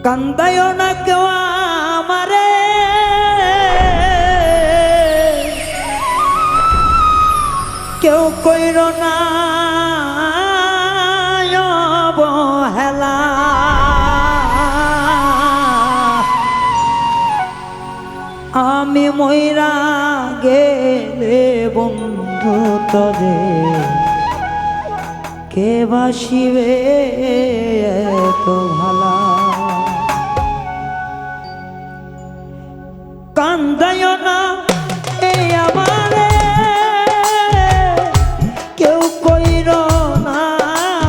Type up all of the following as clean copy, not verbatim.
কান্দায়ও না কেউ আমারে, কেউ কইর না অবহেলা। আমি মইরা গেলে বন্ধু তরে কে বাসিবে এত ভালা। কান্দায়ও না এই আমারে, কেউ কইর না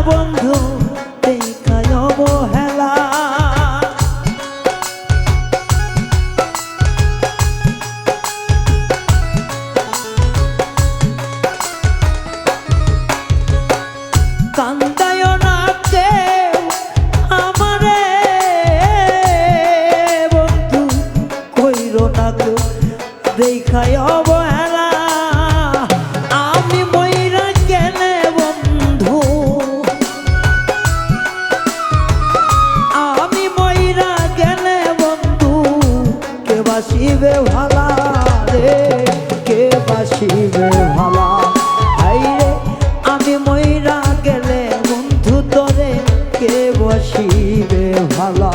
বন্ধু দেখায় অবহেলা। কান্দায়ও না কেউ আমারে বন্ধু, কইর না কেউ দেখায় অবহেলা। আমি মইরা গেলে বন্ধু, আমি মইরা গেলে বন্ধু কে বাসিবে ভালা রে, কে বাসিবে ভালা। হাইরে আমি মইরা গেলে বন্ধু তোরে কে বাসিবে ভালা।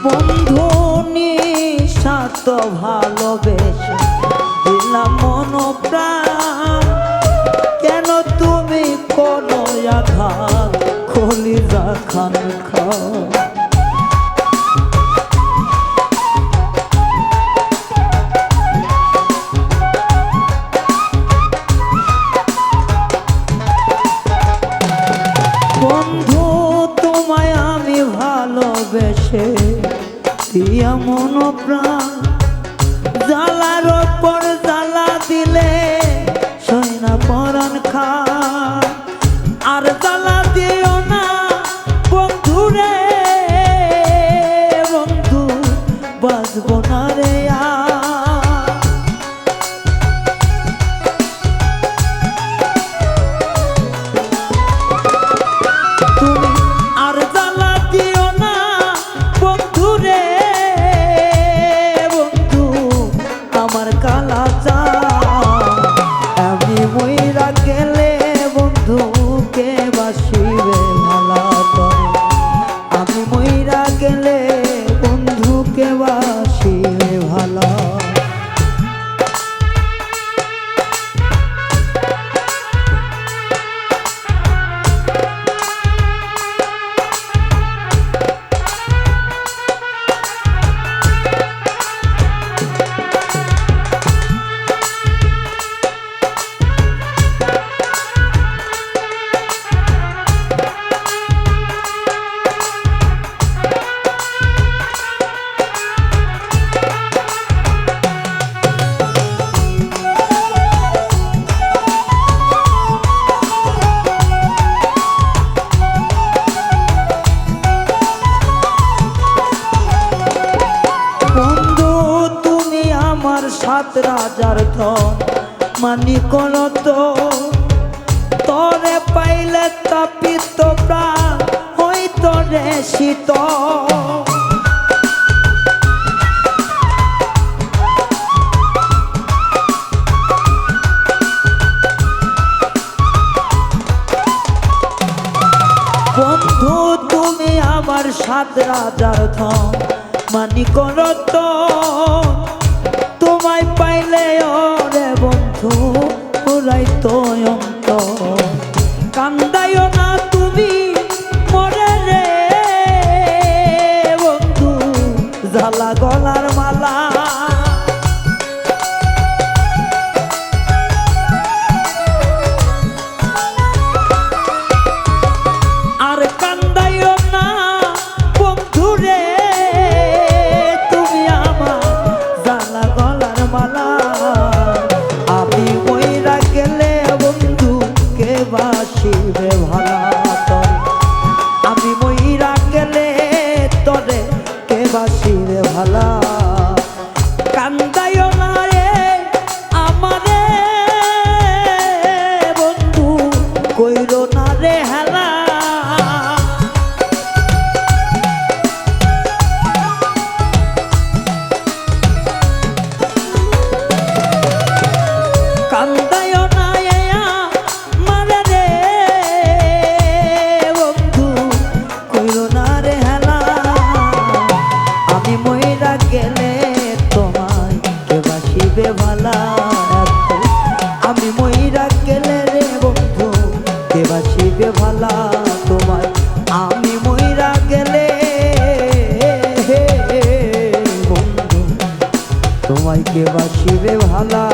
বন্ধু নিঃস্বার্থ ভালোবেসে দিলাম মন প্রাণ, কেন তুমি কোনো আঘাত কলিজা খান খাও। বন্ধু তোমায় আমি ভালোবেসে দিয়া মন প্রাণ, জ্বালার ওপর জ্বালা দিলে সয়না পরাণ খায়। আর জ্বালা দিও না বন্ধু রে, বন্ধু বাঁচব না রে আর। তুমি আর জ্বালা দিও না বন্ধু রে, বন্ধু আমার কালা চা। আমি মইরা গেলে বন্ধু কে বাসিবে ভালা করে, আমি মইরা গেলে বন্ধু কে বাসিবে ভালা। সাত রাজার ধন মানিক তো, তরে পাইলে তাপিত প্রাণ হইত রে শীত। বন্ধু তুমি আমার সাত রাজার ধন মানিক তো, তোমায় পাইলে ওরে বন্ধু পুরাইতো অন্তর। কান্দায়ও না তুমি মরে রে বন্ধু, ঝালা গলার মালা আর কান্দাইও না বন্ধুরে তুমি আমার ঝালা গলার মালা আমি মইরা গেলে বন্ধু কে বাসিবে ভালা আমি মইরা গেলে তরে কে বাসিবে ভালা কান্দাইও না রে আমারে বন্ধু কইরো না রে হেলা কান্দাইও না আমারে রে বন্ধু কইরো না রে হেলা আমি মইরা গেলে তোমায় কে বাসিবে ভালা আমি মইরা গেলে রে বন্ধু কে বাসিবে ভালা তোমায় আমি মইরা গেলে বন্ধু তোমায় কে বাসিবে ভালা